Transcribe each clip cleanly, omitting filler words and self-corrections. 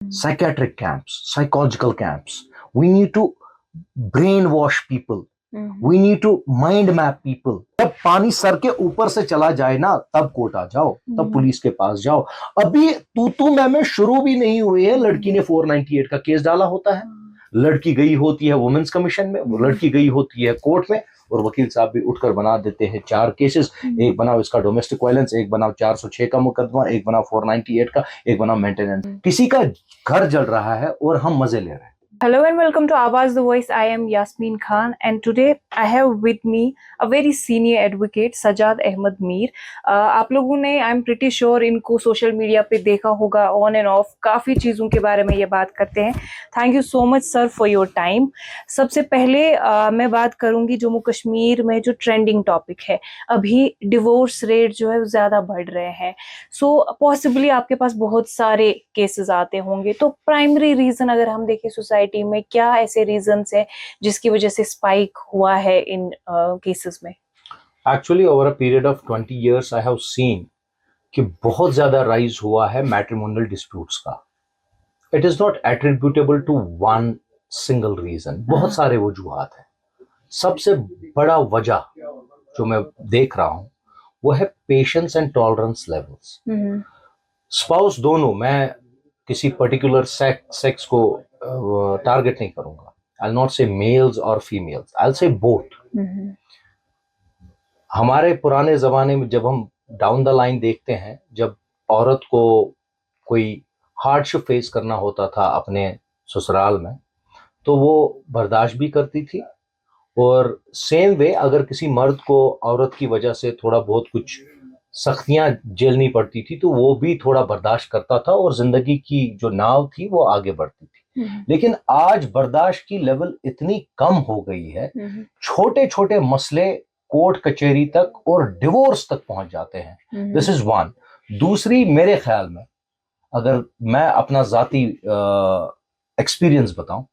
psychiatric camps, psychological camps. We need to brainwash people. We need to mind map people. जब पानी sir के ऊपर से चला जाए ना, तब कोर्ट आ जाओ, तब पुलिस के पास जाओ. अभी तू मैं शुरू भी नहीं हुई है. लड़की ने 498 का केस डाला होता है, लड़की गई होती है वुमेन्स कमीशन में, वो लड़की गई होती है कोर्ट में, और वकील साहब भी उठकर बना देते हैं 4 केसेस. एक बनाओ इसका डोमेस्टिक वायलेंस, एक बनाओ 406 का मुकदमा, एक बनाओ 498 का, एक बनाओ मेंटेनेंस. किसी का घर जल रहा है और हम मजे ले रहे हैं. Hello and welcome to Awaaz the Voice. I am Yasmin Khan and today I have with me a very senior advocate Sajjad Ahmed Mir. आप लोगों ने आई एम प्रिटी श्योर इनको सोशल मीडिया पे देखा होगा ऑन एंड ऑफ, काफ़ी चीज़ों के बारे में ये बात करते हैं. Thank you so much sir for your time. सबसे पहले मैं बात करूंगी जम्मू कश्मीर में जो ट्रेंडिंग टॉपिक है, अभी डिवोर्स रेट जो है ज़्यादा बढ़ रहे हैं. सो पॉसिबली आपके पास बहुत सारे केसेस आते होंगे, तो प्राइमरी रीज़न अगर हम देखें सोसाइटी में, क्या ऐसे रीजंस है जिसकी वजह से स्पाइक हुआ है इन केसेस में? Actually over a period of 20 years I have seen कि बहुत ज्यादा राइज हुआ है मैट्रिमोनियल डिस्प्यूट्स का. It is not attributable to one single reason, बहुत सारे वजूहात हैं. सबसे बड़ा वजह जो मैं देख रहा हूं वो है patience and tolerance levels. Spouse दोनों, मैं किसी पर्टिकुलर सेक्स को टारगेट नहीं करूंगा. आई नॉट से मेल्स और फीमेल्स, आई से बोथ. हमारे पुराने जमाने में जब हम डाउन द लाइन देखते हैं, जब औरत को कोई हार्डशिप फेस करना होता था अपने ससुराल में, तो वो बर्दाश्त भी करती थी. और सेम वे अगर किसी मर्द को औरत की वजह से थोड़ा बहुत कुछ सख्तियां झेलनी पड़ती थी, तो वो भी थोड़ा बर्दाश्त करता था और जिंदगी की जो नाव थी वो आगे बढ़ती थी. लेकिन आज बर्दाश्त की लेवल इतनी कम हो गई है, छोटे छोटे मसले कोर्ट कचहरी तक और डिवोर्स तक पहुंच जाते हैं. This is one. दूसरी, मेरे ख्याल में अगर मैं अपना जाती एक्सपीरियंस बताऊं,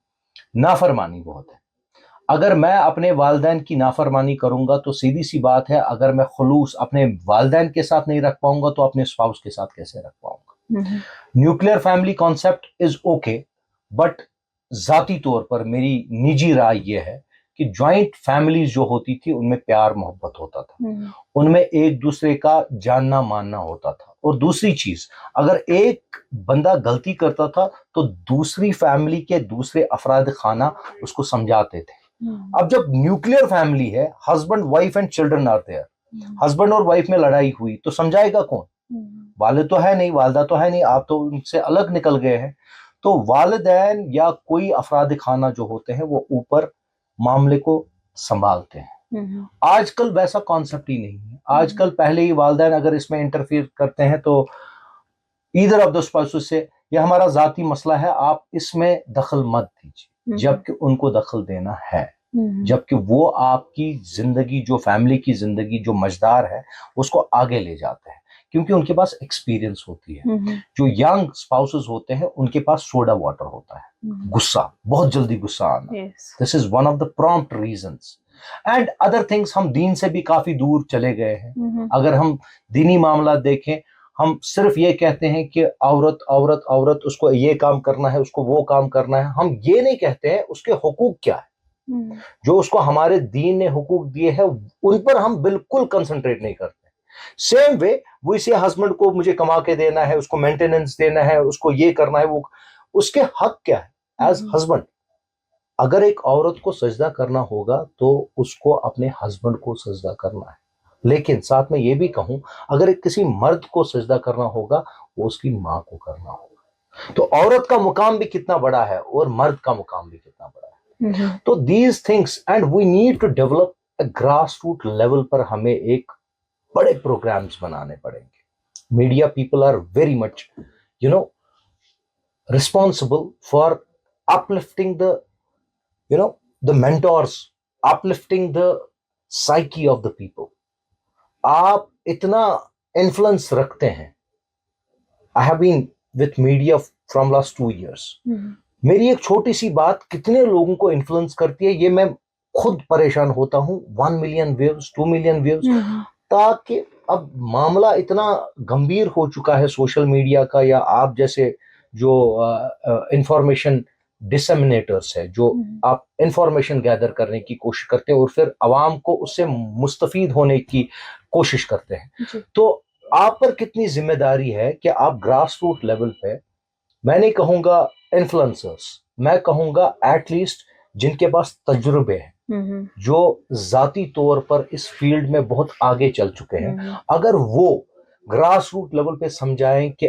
नाफरमानी बहुत है. अगर मैं अपने वालिदैन की नाफरमानी करूंगा तो सीधी सी बात है, अगर मैं खुलूस अपने वालिदैन के साथ नहीं रख पाऊंगा तो अपने स्पाउस के साथ कैसे रख पाऊंगा. Nuclear family concept is okay, but जाती तौर पर मेरी निजी राय यह है कि ज्वाइंट फैमिलीज जो होती थी उनमें प्यार मोहब्बत होता था, उनमें एक दूसरे का जानना मानना होता था. और दूसरी चीज, अगर एक बंदा गलती करता था तो दूसरी फैमिली के दूसरे अफराद खाना उसको समझाते थे. अब जब न्यूक्लियर फैमिली है, husband wife and children are there, husband और वाइफ में लड़ाई हुई तो समझाएगा कौन? वालिद तो है नहीं, वालदा तो है नहीं, आप तो उनसे अलग निकल गए हैं. तो वालिदैन या कोई अफराद खाना जो होते हैं वो ऊपर मामले को संभालते हैं. आजकल वैसा कॉन्सेप्ट ही नहीं है. आजकल पहले ही वालिदैन अगर इसमें इंटरफियर करते हैं तो ईदर ऑफ द स्पाउसेस से, यह हमारा जाती मसला है, आप इसमें दखल मत दीजिए, जबकि उनको दखल देना है. जबकि वो आपकी जिंदगी, जो फैमिली की जिंदगी जो मजेदार है, उसको आगे ले जाते हैं, क्योंकि उनके पास एक्सपीरियंस होती है. जो यंग स्पाउसेस होते हैं उनके पास सोडा वाटर होता है, गुस्सा, बहुत जल्दी गुस्सा आना. This is one of the prompt reasons. And other things, हम दीन से भी काफी दूर चले गए हैं. अगर हम दीनी मामला देखें, हम सिर्फ ये कहते हैं कि औरत औरत औरत, उसको ये काम करना है, उसको वो काम करना है. हम ये नहीं कहते हैं उसके हुकूक क्या है. जो उसको हमारे दीन ने हुकूक दिए हैं उन पर हम बिल्कुल कंसंट्रेट नहीं करते. सेम वे वो इसे हस्बैंड को मुझे कमा के देना है, उसको मेंटेनेंस देना है, उसको ये करना है, वो उसके हक क्या है एज हस्बैंड. अगर एक औरत को सजदा करना होगा तो उसको अपने हस्बैंड को सजदा करना है. लेकिन साथ में ये भी कहूं, अगर एक किसी मर्द को सजदा करना होगा वो उसकी मां को करना होगा. तो औरत का मुकाम भी कितना बड़ा है और मर्द का मुकाम भी कितना बड़ा है. तो these things, and we need to develop a grass root level पर हमें एक बड़े प्रोग्राम्स बनाने पड़ेंगे. Media people are very much responsible for uplifting the mentors, uplifting the psyche of the people. आप इतना इन्फ्लुएंस रखते हैं. I have been with media from last 2 years. मेरी एक छोटी सी बात कितने लोगों को इन्फ्लुएंस करती है, ये मैं खुद परेशान होता हूं. 1 million व्यूज, 2 million व्यूज, ताकि अब मामला इतना गंभीर हो चुका है सोशल मीडिया का, या आप जैसे जो इंफॉर्मेशन डिसेमिनेटर्स है, जो आप इंफॉर्मेशन गैदर करने की कोशिश करते हैं और फिर आवाम को उससे मुस्तफीद होने की कोशिश करते हैं, तो आप पर कितनी जिम्मेदारी है कि आप ग्रास रूट लेवल पे, मैं नहीं कहूंगा इन्फ्लुएंसर्स, मैं कहूंगा एटलीस्ट जिनके पास तजुर्बे हैं, जो जाती तौर पर इस फील्ड में बहुत आगे चल चुके हैं, अगर वो ग्रास रूट लेवल पे समझाएं कि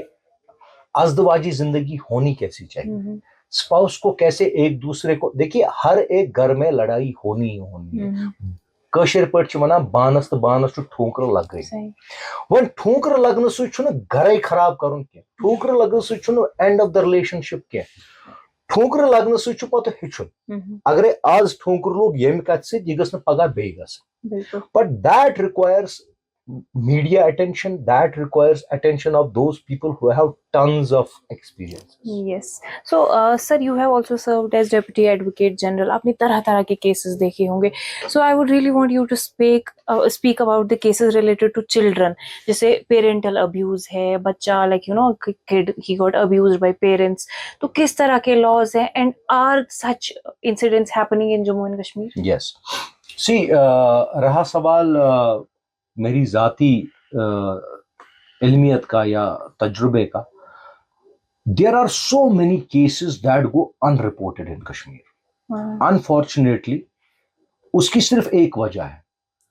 अज़दवाजी जिंदगी होनी कैसी चाहिए, स्पाउस को कैसे एक दूसरे को, देखिए हर एक घर में लड़ाई होनी ही होनी है। कशर पे वन बानस तो बानस ठोकर लग गई, वन ठोकर लगन सह घर खराब कर, ठोकर लगन सह एंड ऑफ द रिलेशनशिप कह, ठोकर लगन सह पत हेचुन, अगर आज ठोकर लोग ये कत सह पगह बे गसन, but that requires media attention, that requires attention of those people who have tons of experience. Yes. So sir, you have also served as deputy advocate general, आपने तरह तरह के cases देखे होंगे, so I would really want you to speak about the cases related to children, जैसे parental abuse है, बच्चा like you know kid he got abused by parents, तो किस तरह के laws हैं, and are such incidents happening in Jammu and Kashmir? Yes. See, रहा सवाल मेरी जाती इल्मियत का या तजुर्बे का, there are so many cases that go unreported in Kashmir. Unfortunately उसकी सिर्फ एक वजह है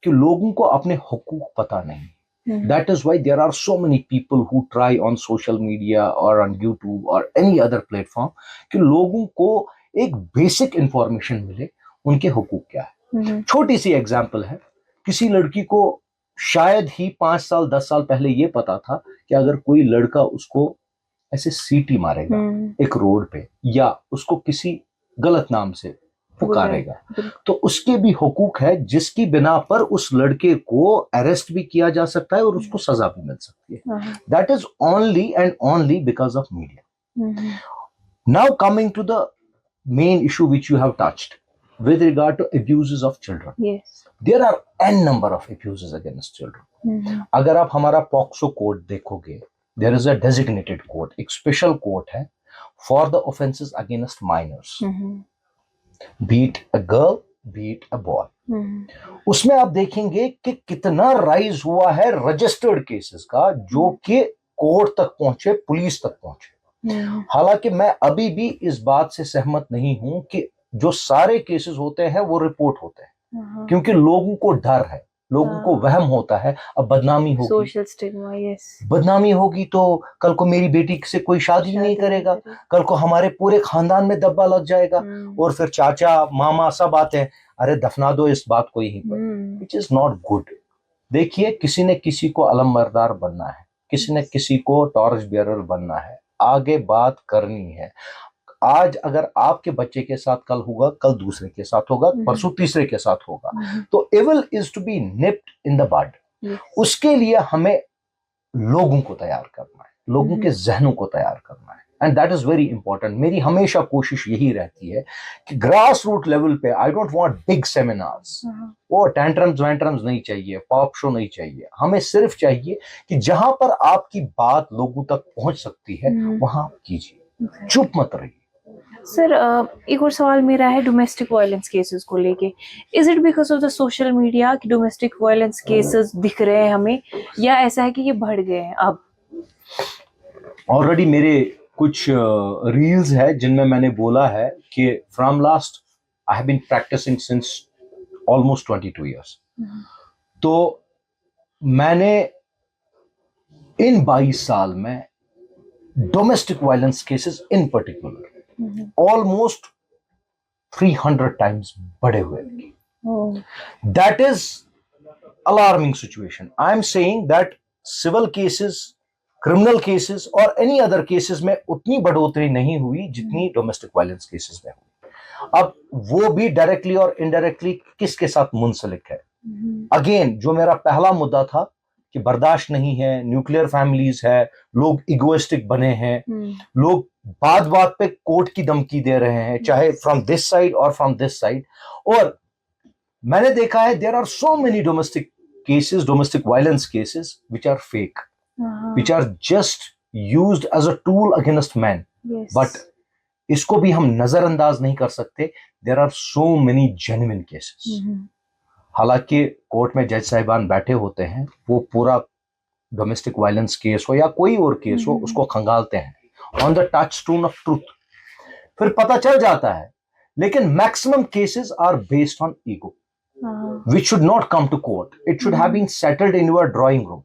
कि लोगों को अपने हुकूक पता नहीं। That is why there are so many people who try on social media और ऑन यूट्यूब और एनी अदर प्लेटफॉर्म कि लोगों को एक बेसिक इंफॉर्मेशन मिले उनके हुकूक क्या है। छोटी सी एग्जांपल है, किसी लड़की को शायद ही 5 साल 10 साल पहले ये पता था कि अगर कोई लड़का उसको ऐसे सीटी मारेगा एक रोड पे या उसको किसी गलत नाम से पुकारेगा तो उसके भी हुकूक है, जिसकी बिना पर उस लड़के को अरेस्ट भी किया जा सकता है और उसको सजा भी मिल सकती है। That is only and only because of media. Now coming to the main issue which you have touched with regard to abuses of children. Yes. There are n number of abuses against children. अगर आप हमारा POCSO code देखोगे, there is a designated court, एक special court है for the offenses against minors, be it a girl, be it a boy. उसमें आप देखेंगे कि कितना राइज हुआ है रजिस्टर्ड केसेस का जो कि कोर्ट तक पहुंचे, पुलिस तक पहुंचे। हालांकि मैं अभी भी इस बात से सहमत नहीं हूं कि जो सारे केसेस होते हैं वो रिपोर्ट होते हैं, क्योंकि लोगों को डर है, लोगों को वहम होता है अब बदनामी होगी, सोशल स्टिग्मा, यस, बदनामी होगी तो कल को मेरी बेटी से कोई शादी नहीं करेगा, कल को हमारे पूरे खानदान में दब्बा लग जाएगा और फिर चाचा मामा सब आते हैं, अरे दफना दो इस बात को यहीं पर, विच इज नॉट गुड। देखिए, किसी ने किसी को अलमबरदार बनना है, किसी ने किसी को टॉर्च बियरर बनना है, आगे बात करनी है। आज अगर आपके बच्चे के साथ कल होगा, कल दूसरे के साथ होगा, परसों तीसरे के साथ होगा, तो evil is to be nipped in the bud. उसके लिए हमें लोगों को तैयार करना है, लोगों के जहनों को तैयार करना है, and that is very important. मेरी हमेशा कोशिश यही रहती है कि ग्रास रूट लेवल पे I don't want big seminars, वो टेंट्रम्स वेंट्रम्स नहीं चाहिए, पॉप शो नहीं चाहिए, हमें सिर्फ चाहिए कि जहां पर आपकी बात लोगों तक पहुंच सकती है वहां कीजिए, चुप मत रहिए। सर, एक और सवाल मेरा है डोमेस्टिक वायलेंस केसेस को लेके। Is it because of the social media कि डोमेस्टिक वायलेंस केसेस दिख रहे हैं हमें, या ऐसा है कि ये बढ़ गए हैं अब? ऑलरेडी मेरे कुछ रील्स है जिनमें मैंने बोला है कि from last I have been practising since almost 22 years. तो मैंने इन 22 साल में domestic violence cases in particular almost 300 times बढ़े हुए। That is alarming situation. I am saying that civil cases, criminal cases और any other cases में उतनी बढ़ोतरी नहीं हुई जितनी domestic violence cases में हुई। अब वो भी डायरेक्टली और इनडायरेक्टली किसके साथ मुंसलिक है? अगेन जो मेरा पहला मुद्दा था कि बर्दाश्त नहीं है, न्यूक्लियर फैमिलीज है, लोग इगोइस्टिक बने हैं, लोग बात बात पे कोर्ट की धमकी दे रहे हैं, चाहे फ्रॉम दिस साइड और फ्रॉम दिस साइड। और मैंने देखा है there are so many domestic cases, domestic violence cases which are fake, which are just used as a tool against man, Yes. But इसको भी हम नजरअंदाज नहीं कर सकते. There are so many genuine cases. हालांकि कोर्ट में जज साहिबान बैठे होते हैं, वो पूरा डोमेस्टिक वायलेंस केस हो या कोई और केस हो, उसको खंगालते हैं on the touchstone of truth. फिर पता चल जाता है. लेकिन maximum cases are based on ego, which should not come to court. It should have been settled in your drawing room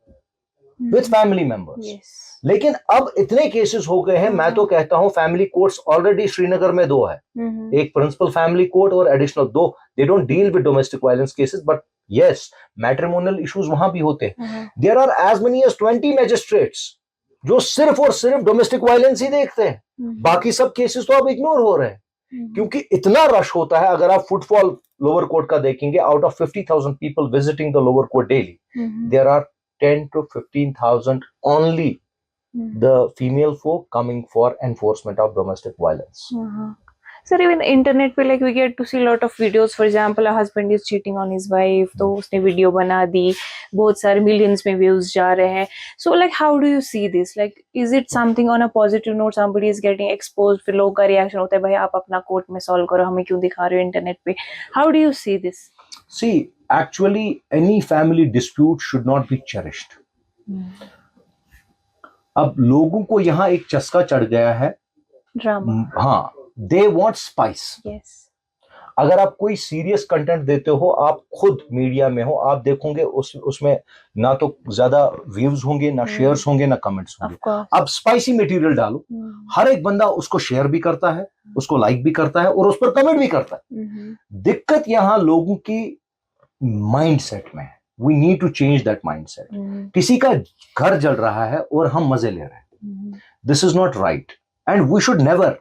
with family members. Yes. लेकिन अब इतने केसेस हो गए हैं, मैं तो कहता हूं फैमिली कोर्ट्स ऑलरेडी श्रीनगर में 2 है. एक प्रिंसिपल फैमिली कोर्ट और additional 2. They don't deal with domestic violence cases, but yes, matrimonial issues वहां भी होते हैं. There are as many as 20 magistrates जो सिर्फ और सिर्फ डोमेस्टिक वायलेंस ही देखते हैं. बाकी सब केसेस तो अब इग्नोर हो रहे हैं, क्योंकि इतना रश होता है. अगर आप फुटफॉल लोअर कोर्ट का देखेंगे, out of 50,000 people visiting the lower court daily, there are 10 to 15,000 only the female folk coming for enforcement of domestic violence. Sir, even internet पे like we get to see a lot of videos. For example, a husband is cheating on his wife, तो उसने video बना दी, बहुत सारे millions में views जा रहे हैं. So like how do you see this? Like is it something on a positive note? Somebody is getting exposed, फिर लोगों का reaction होता है, भाई आप अपना कोर्ट में solve करो, हमें क्यों दिखा रहे हो इंटरनेट पे? How do you see this? See, actually any family dispute should not be cherished. अब लोगों को यहाँ एक चस्का चढ़ गया है, ड्रामा. हाँ, दे वांट स्पाइस. Yes. अगर आप कोई सीरियस कंटेंट देते हो, आप खुद मीडिया में हो, आप देखोगे उसमें ना तो ज्यादा व्यूज होंगे, ना शेयर्स होंगे, ना कमेंट्स होंगे. अब स्पाइसी मटेरियल डालो, हर एक बंदा उसको शेयर भी करता है, उसको लाइक भी करता है और उस पर कमेंट भी करता है. दिक्कत यहाँ लोगों की माइंडसेट में है. We need to change that mindset. किसी का घर जल रहा है और हम मजे ले रहे हैं. This is not right. And we should never,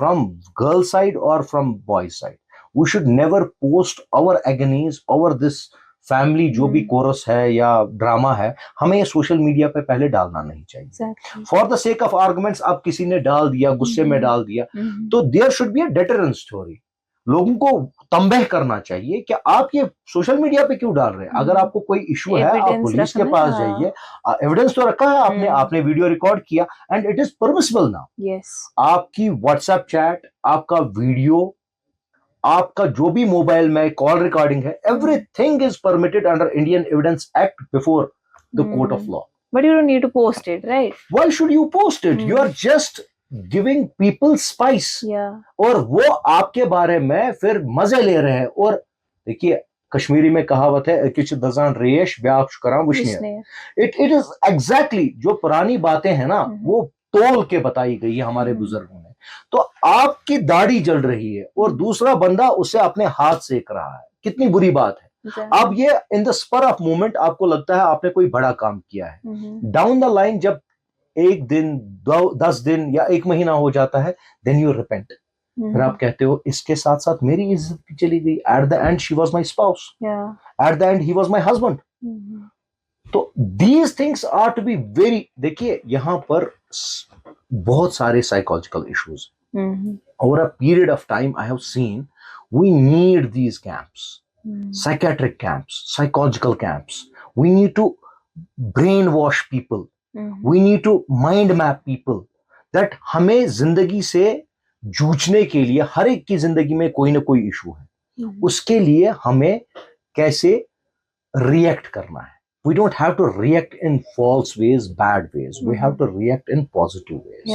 from girl side और from boy side, we should never post our agonies, our this family जो भी कोरस है या ड्रामा है, हमें ये सोशल मीडिया पे पहले डालना नहीं चाहिए. For the sake of arguments अब किसी ने डाल दिया, गुस्से में डाल दिया, तो there should be a deterrence story. लोगों को तंबेह करना चाहिए कि आप ये सोशल मीडिया पे क्यों डाल रहे हैं. अगर आपको कोई इशू है, आप पुलिस के पास जाइए. एविडेंस तो रखा है आपने वीडियो रिकॉर्ड किया, and it is permissible now. Yes. आपकी व्हाट्सएप चैट, आपका वीडियो, आपका जो भी मोबाइल में कॉल रिकॉर्डिंग है, everything is permitted under Indian evidence act before the court of law. But you don't need to post it, right? Why should you post it? You are just giving people spice. और वो आपके बारे में फिर मजे ले रहे हैं. और देखिए, कश्मीरी में कहावत है, किच दजान रेश ब्याख करा विष्णु. इट इज एग्जैक्टली जो पुरानी बातें हैं ना, वो तोल के बताई गई है हमारे बुजुर्गों ने. तो आपकी दाढ़ी जल रही है और दूसरा बंदा उसे अपने हाथ सेक रहा है, कितनी बुरी बात है. अब ये in the spur of moment आपको लगता है आपने कोई बड़ा काम किया है. डाउन द लाइन जब 1 दिन 10 दिन या 1 महीना हो जाता है, देन यू रिपेंट. फिर आप कहते हो इसके साथ साथ मेरी इज्जत भी चली गई. At the end she was my spouse, at the end he was my husband. तो these things are to be very. देखिए, यहाँ पर बहुत सारे psychological issues. Over a period of time I have seen we need these camps, psychiatric camps, psychological camps. We need to brainwash people. We need to mind map people. That हमें जिंदगी से जूझने के लिए, हर एक की जिंदगी में कोई ना कोई इशू है, उसके लिए हमें कैसे रिएक्ट करना है. We don't have to react in false ways, bad ways. We have to react in positive ways.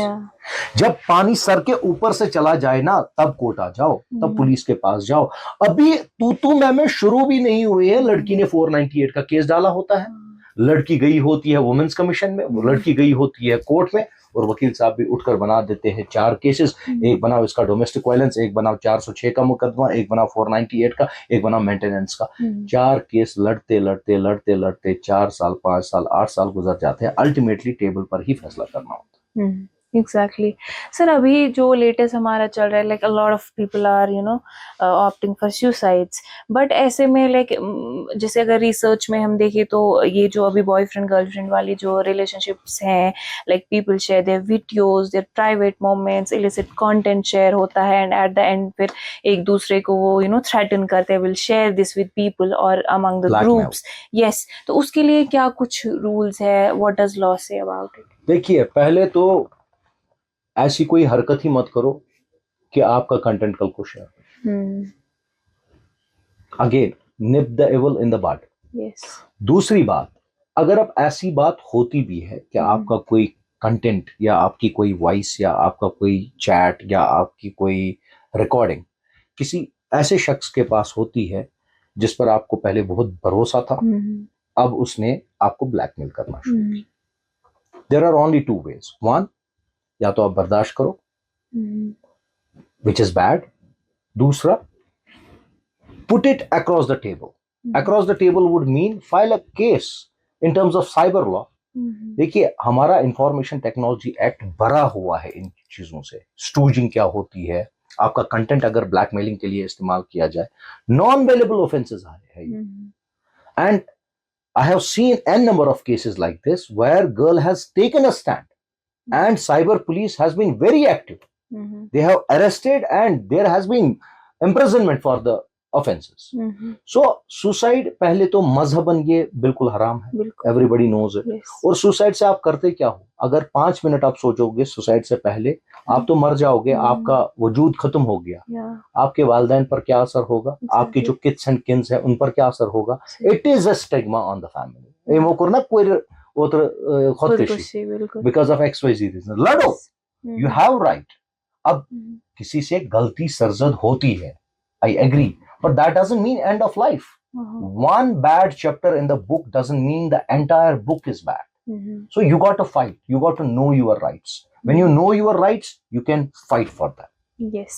जब पानी सर के ऊपर से चला जाए ना, तब कोर्ट आ जाओ, तब पुलिस के पास जाओ. अभी तू मैं शुरू भी नहीं हुई है. लड़की ने 498 का केस डाला होता है, लड़की गई होती है वुमेन्स कमीशन में, लड़की गई होती है कोर्ट में, और वकील साहब भी उठकर बना देते हैं 4 केसेस. एक बनाओ इसका डोमेस्टिक वायलेंस, एक बनाओ 406 का मुकदमा, एक बनाओ 498 का, एक बनाओ मेंटेनेंस का. 4 केस लड़ते लड़ते लड़ते लड़ते 4 साल 5 साल 8 साल गुजर जाते हैं. अल्टीमेटली टेबल पर ही फैसला करना होता है. एग्जैक्टली. सर, अभी जो लेटेस्ट हमारा चल रहा है, like a lot of people are opting for suicides. But ऐसे में लाइक जैसे अगर रिसर्च में हम देखें तो ये जो अभी बॉयफ्रेंड गर्लफ्रेंड वाली जो रिलेशनशिप्स हैं, like people share their videos, there private moments, illicit content share होता है, एंड एट द एंड फिर एक दूसरे को वो थ्रेटन करते हैं, will share this with people और अमंग द ग्रुप्स. यस. तो उसके लिए क्या कुछ रूल्स है? What does law say about it? देखिए, पहले तो ऐसी कोई हरकत ही मत करो कि आपका कंटेंट कल को share. Again, nip the evil in the bud. Yes. दूसरी बात, अगर अब ऐसी बात होती भी है कि आपका कोई कंटेंट या आपकी कोई वॉइस या आपका कोई चैट या आपकी कोई रिकॉर्डिंग किसी ऐसे शख्स के पास होती है जिस पर आपको पहले बहुत भरोसा था, अब उसने आपको ब्लैकमेल करना शुरू किया, there are only two ways. One, या तो आप बर्दाश्त करो, विच इज बैड। दूसरा, put it across the table. Across the table would mean file a case in terms of cyber law. देखिए, हमारा इंफॉर्मेशन टेक्नोलॉजी एक्ट भरा हुआ है इन चीजों से। स्टूजिंग क्या होती है, आपका कंटेंट अगर ब्लैकमेलिंग के लिए इस्तेमाल किया जाए, नॉन वेलेबल ऑफेंसेस है ये। And I have seen an number of cases like this where girl has taken a stand and cyber police has been very active. They have arrested and there has been imprisonment for the offenses. So suicide पहले तो मजहबन ये बिल्कुल हराम है, everybody knows it. Yes. और suicide से आप करते क्या हो? अगर 5 मिनट आप सोचोगे सुसाइड से पहले, आप तो मर जाओगे, आपका वजूद खत्म हो गया। आपके वालिदैन पर क्या असर होगा? आपके जो किड्स एंड किन्स है उन पर क्या असर होगा? It is a stigma on the family. ये वो करना कोई खुदकुशी बिकॉज ऑफ XYZ रीजन। लड़ो, यू हैव राइट। अब किसी से गलती सरजद होती है, I agree, but that doesn't mean end of life. One bad chapter in the book doesn't mean the entire book is bad. So you got to fight, you got to know your rights. When you know your rights, you can fight for that. Yes.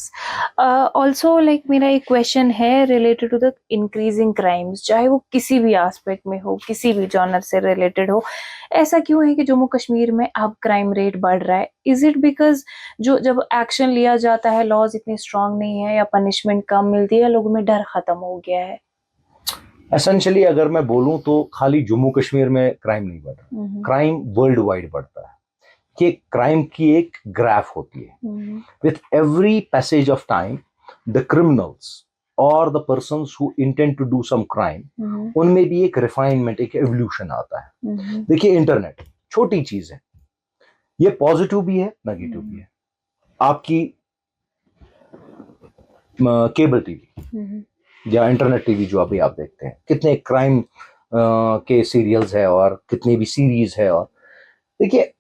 Also, like मेरा एक question है related to the increasing crimes, चाहे वो किसी भी aspect में हो, किसी भी जॉनर से रिलेटेड हो। ऐसा क्यों है कि जम्मू कश्मीर में अब क्राइम रेट बढ़ रहा है? इज इट बिकॉज जो जब एक्शन लिया जाता है लॉज इतने स्ट्रांग नहीं है, या पनिशमेंट कम मिलती है, या लोगों में डर खत्म हो गया है? एसेंशियली अगर मैं बोलूं तो खाली जम्मू कश्मीर में क्राइम नहीं बढ़ रहा, क्राइम वर्ल्ड वाइड बढ़ता है। कि क्राइम की एक ग्राफ होती है, with every passage of time the criminals और the persons who intend to do some crime, उनमें भी एक रिफाइनमेंट, एक एवोल्यूशन आता है। देखिए, इंटरनेट छोटी चीज है, ये पॉजिटिव भी है, नेगेटिव भी है। आपकी केबल टीवी या इंटरनेट टीवी जो अभी आप देखते हैं, कितने क्राइम के सीरियल्स है और कितनी भी सीरीज है। और देखिए,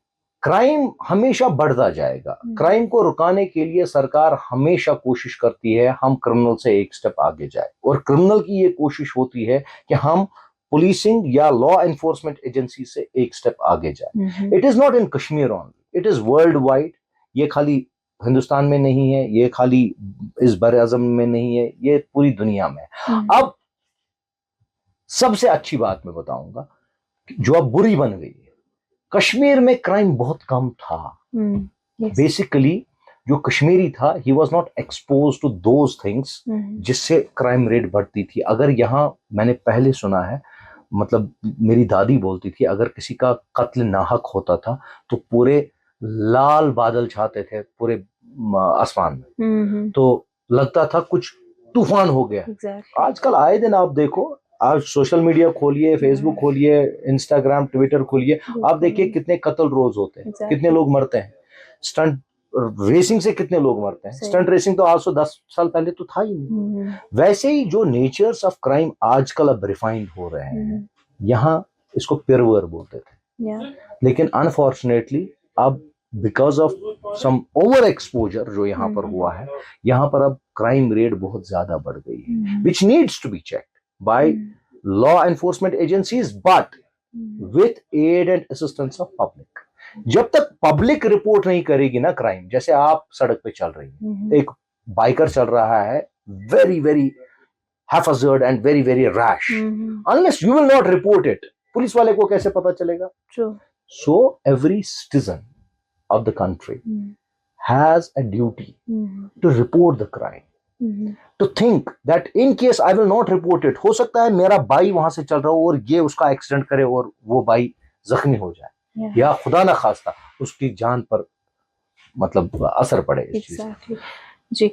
क्राइम हमेशा बढ़ता जाएगा। क्राइम को रुकाने के लिए सरकार हमेशा कोशिश करती है हम क्रिमिनल से एक स्टेप आगे जाए, और क्रिमिनल की ये कोशिश होती है कि हम पुलिसिंग या लॉ एनफोर्समेंट एजेंसी से एक स्टेप आगे जाए। It is not in Kashmir only, it is world wide. ये खाली हिंदुस्तान में नहीं है, ये खाली इस बर-ए-आज़म में नहीं है, ये पूरी दुनिया में। अब सबसे अच्छी बात मैं बताऊंगा जो अब बुरी बन गई है, कश्मीर में क्राइम बहुत कम था। बेसिकली जो कश्मीरी था, he was not expose to those things जिससे क्राइम रेट बढ़ती थी। अगर यहाँ मैंने पहले सुना है, मतलब मेरी दादी बोलती थी, अगर किसी का कत्ल नाहक होता था तो पूरे लाल बादल छाते थे पूरे आसमान में, तो लगता था कुछ तूफान हो गया। आजकल आए दिन आप देखो, आज सोशल मीडिया खोलिए, फेसबुक खोलिए, इंस्टाग्राम, ट्विटर खोलिए, आप देखिए कितने कत्ल रोज होते हैं, कितने लोग मरते हैं। स्टंट रेसिंग से कितने लोग मरते हैं। स्टंट रेसिंग तो आज से 10 साल पहले तो था ही नहीं। वैसे ही जो नेचर्स ऑफ क्राइम आजकल अब रिफाइंड हो रहे हैं, यहाँ इसको पिरवर बोलते थे, लेकिन अनफॉर्चुनेटली अब because of some over exposure जो यहाँ पर हुआ है, यहाँ पर अब क्राइम रेट बहुत ज्यादा बढ़ गई है, which needs to be checked by law enforcement agencies, but with aid and assistance of public. जब तक पब्लिक रिपोर्ट नहीं करेगी ना क्राइम, जैसे आप सड़क पे चल रही हैं, एक बाइकर चल रहा है, very very haphazard and very very rash, unless you will not report it, police वाले को कैसे पता चलेगा? True. So every citizen of the country has a duty to report the crime. To think that in case I will not report it, हो सकता है मेरा भाई वहां से चल रहा हो और ये उसका एक्सीडेंट करे और वो भाई जख्मी हो जाए, या खुदा ना खास्ता उसकी जान पर मतलब असर पड़े इस चीज। जी।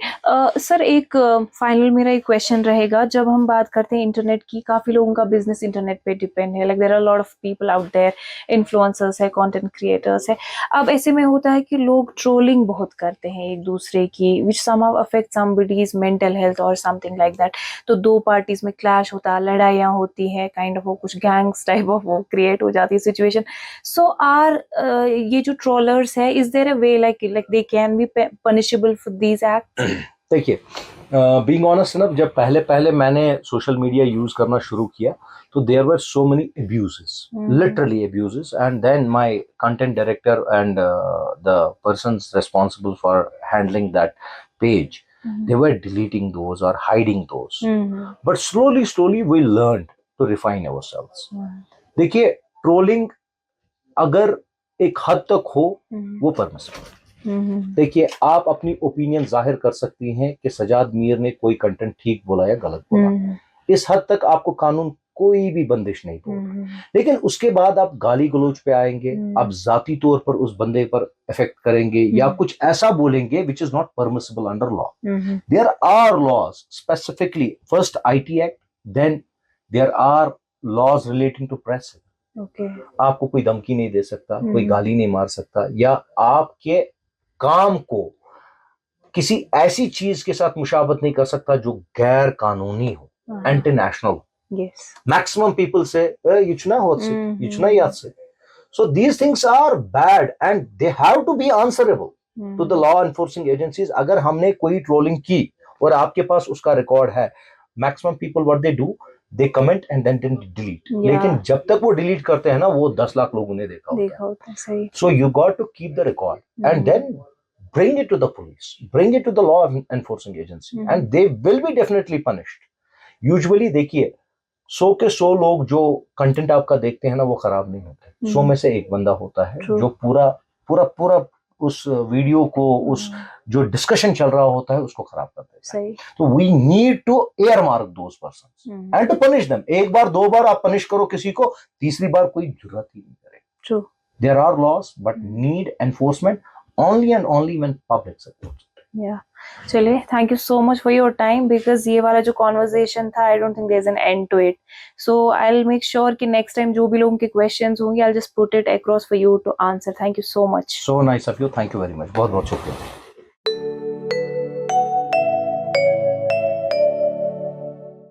सर एक फाइनल मेरा एक क्वेश्चन रहेगा, जब हम बात करते हैं इंटरनेट की, काफी लोगों का बिजनेस इंटरनेट पे डिपेंड है, like there are lot of people out there, influencers है, कंटेंट क्रिएटर्स है। अब ऐसे में होता है कि लोग ट्रोलिंग बहुत करते हैं एक दूसरे की, which somehow affect somebody's mental health और समथिंग लाइक दैट। तो दो पार्टीज में क्लैश होता है, लड़ाइयाँ होती है, काइंड ऑफ वो कुछ गैंग्स टाइप ऑफ वो क्रिएट हो जाती है सिचुएशन। सो आर ये जो ट्रोलर्स है, is there a way like they can be punishable for these acts? देखिए, बीइंग ऑनेस्ट ना, जब पहले पहले मैंने सोशल मीडिया यूज करना शुरू किया तो there were so many abuses, literally abuses, and then my content director and the persons responsible for handling that page, they were deleting those or hiding those. But slowly we learned to refine ourselves. देखिए, trolling अगर एक हद तक हो वो permissible. देखिए, आप अपनी ओपिनियन जाहिर कर सकती हैं कि सजाद मीर ने कोई कंटेंट ठीक बोला या गलत बोला, इस हद तक आपको कानून कोई भी बंदिश नहीं तोड़। लेकिन उसके बाद आप गाली गलौज पे आएंगे, आप जाती तौर पर उस बंदे पर इफेक्ट करेंगे या कुछ ऐसा बोलेंगे which is not permissible under law. There are laws specifically, first IT act, then there are laws relating to press. आपको कोई धमकी नहीं दे सकता, कोई गाली नहीं मार सकता, या आपके काम को किसी ऐसी चीज के साथ मुशाबत नहीं कर सकता जो गैर कानूनी हो, एंटी नेशनल। मैक्सिमम पीपल से ये चुना हो से, ये चुना याद से। So these things are bad and they have to be answerable to the law enforcing agencies. अगर हमने कोई ट्रोलिंग की और आपके पास उसका रिकॉर्ड है, maximum people what they do, they comment and then delete. लेकिन जब तक वो डिलीट करते हैं ना, वो 10 लाख लोगों ने देखा होता है। So you got to keep the record and then bring it to the police, bring it to the law enforcing agency, and they will be definitely punished. Usually देखिए, 100 के 100 लोग जो कंटेंट आपका देखते हैं ना, वो खराब नहीं होते। 100 में से एक बंदा होता है जो पूरा उस वीडियो को, उस जो डिस्कशन चल रहा होता है, उसको खराब कर देता है। तो we need to earmark those persons and to punish them. एक बार दो बार आप पनिश करो किसी को, तीसरी बार कोई जुर्रत ही नहीं करे। There are laws but need enforcement only and only when public supports it. Yeah. चलिए, thank you so much for your time, because ये वाला जो conversation था, I don't think there's an end to it. So I'll make sure कि next time जो भी लोगों के questions होंगे, I'll just put it across for you to answer. Thank you so much. So nice of you. Thank you very much. बहुत बहुत शुक्रिया।